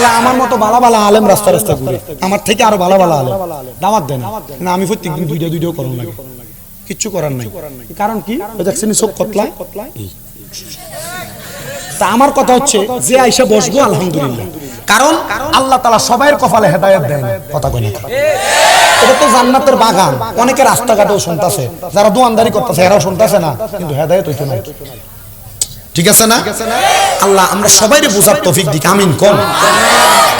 তাহলে আমার মতো ভালো ভালো আলেম রাস্তা রাস্তা ঘুরে, আমার থেকে আরো ভালো ভালো আলেম দাওয়াত দেন না। আমি প্রত্যেকদিন দুইটা করুন লাগে, কিচ্ছু করার নাই। কারণ কি দেখছেন সব কতলা। তা আমার কথা হচ্ছে যে আইসা বসবো আলহামদুলিল্লাহ, কারণ আল্লাহ তাআলা সবাইয়ের কপালে হেদায়েত দেন। কথা কই না, এটা তো জান্নাতের বাগান। অনেকে রাস্তাঘাটেও শুনতাছে, যারা দোয়ানদারি করতেছে এরাও শুনতাছে না, কিন্তু হেদায়েত হইতো না। ঠিক আছে না? আল্লাহ আমরা সবাইরে বুঝার তৌফিক দিক, আমিন কোন।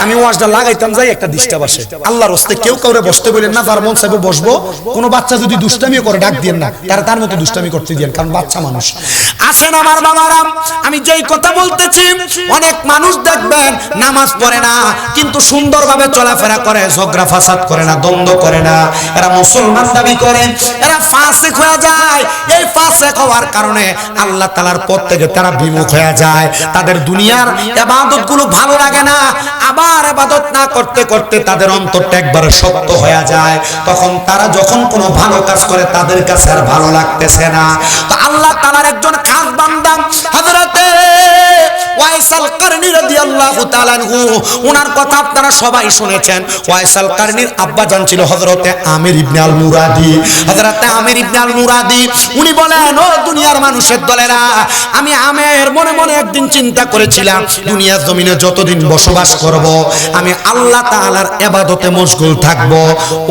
আমি ওয়াজটা লাগাইতাম যাই একটা ডিস্টার্ব আসে। আল্লাহর রাস্তায় কেউ কাউরে বসতে বলেন না, যার মন চাইবে বসবো। কোনো বাচ্চা যদি দুষ্টামিও করে ডাক দিয়েন না, তার মতো দুষ্টামি করতে দিয়েন, কারণ বাচ্চা মানুষ। আসেন আমার বাবারা, আমি যেই কথা বলতেছি, অনেক মানুষ দেখবেন নামাজ পড়ে না কিন্তু সুন্দরভাবে চলাফেরা করে, ঝগড়া ফাসাদ করে না, দ্বন্দ্ব করে না, এরা মুসলমান দাবি করে, এরা ফাসিক হয়ে যায়। এই ফাসিক হওয়ার কারণে আল্লাহ তাআলার পথ থেকে তারা বিমুখ হয়ে যায়। তাদের দুনিয়ার ইবাদত গুলো ভালো লাগে না, আবার ইবাদত না করতে করতে তাদের অন্তরটা একবারে শক্ত হয়ে যায়। তখন তারা যখন কোনো ভালো কাজ করে তাদের কাছে আর ভালো লাগতেছে না। তো আল্লাহ তাআলার একজন খাস বান্দা হযরতে ওয়াইসাল কারনী রাদিয়াল্লাহু তাআলা আনহু, ওনার কথা আপনারা সবাই শুনেছেন। ওয়াইসাল কারনীর আব্বা জান ছিল হযরতে আমির ইবনে আল মুরাদি। হযরতে আমির ইবনে আল মুরাদি উনি বলেন, ও দুনিয়ার মানুষের দলেরা, আমি আমের মনে মনে একদিন চিন্তা করেছিলাম দুনিয়ার জমিনে যতদিন বসবাস করব আমি আল্লাহ তাআলার ইবাদতে মশগুল থাকব।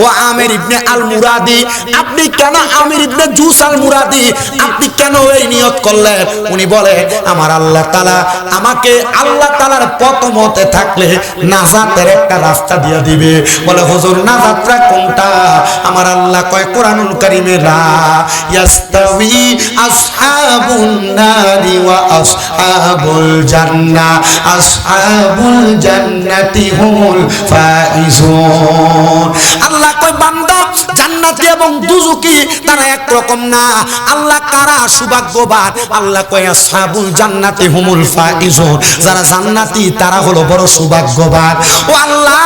ও আমির ইবনে আল মুরাদি, আপনি কেন আমির ইবনে জুস আল মুরাদি আপনি কেন এই নিয়ত করলেন? উনি বলে, আমার আল্লাহ তাআলা আমাকে আল্লাহ তাআলার পথ মতে থাকলে নাজাতের একটা রাস্তা দিয়ে দিবে। বলে, হুজুর নাজাতটা কোনটা? আমার আল্লাহ কয় কোরআনুল কারীমে, লা ইয়াস্তাউই আসহাবুন নারি ওয়া আসহাবুল জান্নাহ, আসহাবুল জান্নাতি হুমুল ফাইজুন। আল্লাহ কয় বান্দা, জান্নাতি এবং দুজকি তারা এক রকম না। আল্লাহ কারা সৌভাগ্যবান? আল্লাহ কয় আসহাবুল জান্নাতি হুমুল ফাইজুন, যারা জান্নাতি তারা হলো বড় সৌভাগ্যবান। ও আল্লাহ,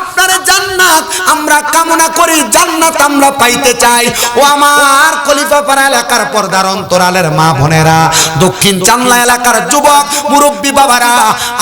আপনার জান্নাত আমরা কামনা করি, জান্নাত আমরা পাইতে চাই। ও আমার খলিফাপাড়া এলাকার পর্দার অন্তরালের মা বোনেরা, দক্ষিণ চান্লা এলাকার যুবক মুরব্বী বাবারা,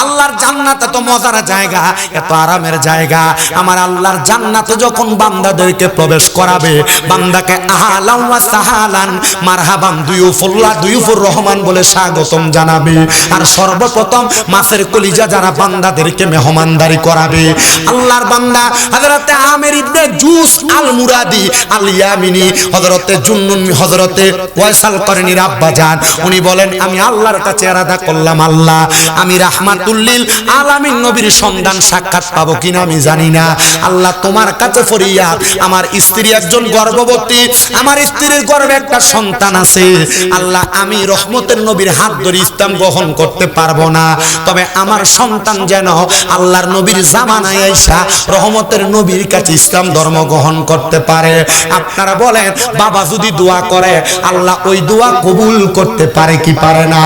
আল্লাহর জান্নাত এত মজার জায়গা, এত আরামের জায়গা। আমার আল্লাহর জান্নাতে যখন বান্দাদেরকে প্রবেশ করাবে, বান্দাকে আহলান ওয়া সাহালান মারহাবান দুয়ুফুল্লাহ দুয়ুফুর রহমান বলে স্বাগতম জানাবে। আর সর্বপ্রথম মাছের কলিজা যারা বান্দাদেরকে মেহমানদারি করাবে। আল্লাহর বান্দা হযরতে আমির ইবনে জুস আল মুরাদি আল ইয়ামিনী, হযরতে জুন্নুন হযরতে ওয়াইসাল কারনীর আব্বা জান, উনি বলেন, আমি আল্লাহর কাছে ইরাদা করলাম, আল্লাহ আমি রাহমাতুল লিল আলামিন নবীর সন্ধান সাক্ষাৎ পাবো কিনা আমি জানি না। আল্লাহ তোমার কাছে ফরিয়াদ, আমার স্ত্রী একজন গর্ভবতী, আমার স্ত্রীর গর্ভে একটা সন্তান আছে। আল্লাহ আমি রহমতের নবীর হাত ধরে ইসলাম গ্রহণ করতে পারবো না, তবে আমার সন্তান যেন আল্লাহর নবীর জামানায় আইসা রহমতের নবীর কাছে ইসলাম ধর্ম গ্রহণ করতে পারে। আপনারা বলেন, বাবা যদি দোয়া করে আল্লাহ ওই দোয়া কবুল করতে পারে কি পারে না?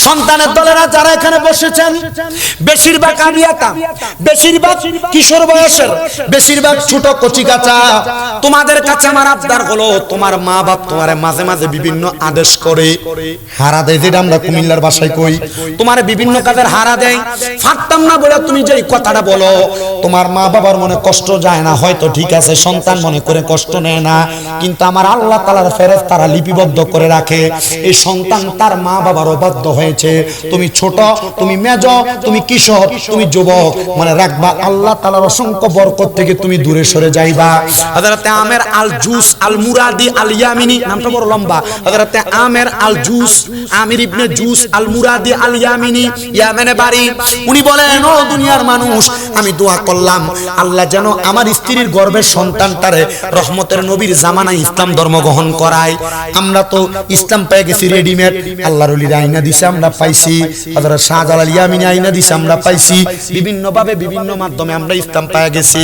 সন্তানের দলেরা যারা এখানে বসেছেন, বেশিরভাগ আবিয়াতা, বেশিরভাগ কিশোর বয়সের, বেশিরভাগ ছোট কচিকাচা, তোমাদের কাছে আমার আবদার হলো, তোমার মা বাপ তোমারে মাঝে মাঝে বিভিন্ন আদেশ করে, হারা দেয়, যেটা আমরা কুমিল্লার ভাষায় কই, তোমার বিভিন্ন কাজের হারা দেয়। ফাটতাম না বলে তুমি যে কথাটা বলো, তোমার মা বাবার মনে কষ্ট যায় না, হয়তো ঠিক আছে, সন্তান মনে করে কষ্ট নেয় না, কিন্তু আমার আল্লাহ তাআলার ফেরেশতারা লিপিবদ্ধ করে রাখে এই সন্তান তার মা বাবার অবাধ্য হয়েছে। তুমি ছোট, তুমি মেজ, তুমি কিশোর, তুমি যুবক, মনে রাখবা আল্লাহ তাআলার অসংখ্য বরকত থেকে তুমি দূরে সরে যাইবা। হযরতে আমির আল জুস আল মুরাদি আল ইয়ামিনী, নামটা বড় লম্বা, হযরতে আমির আল জুস, আমির ইবনে জুস আল মুরাদি আল ইয়ামিনী, ইয়ামেনে বাড়ি। উনি বলেন, ও দুনিয়ার মানুষ, আমি দোয়া করলাম আল্লাহ যেন আমার স্ত্রীর গর্ভের সন্তানটারে রহমতের নবীর জামানায় ইসলাম ধর্ম গ্রহণ করায়। আমরা তো ইসলাম পেয়ে গেছি রেডিমেড, আল্লাহর ওলির আইনা দিছে আমরা পাইছি, হযরত শাহজালাল ইয়ামিনী আইনা দিছে আমরা পাইছি, বিভিন্ন ভাবে বিভিন্ন মাধ্যমে আমরা ইসলাম পেয়ে গেছি।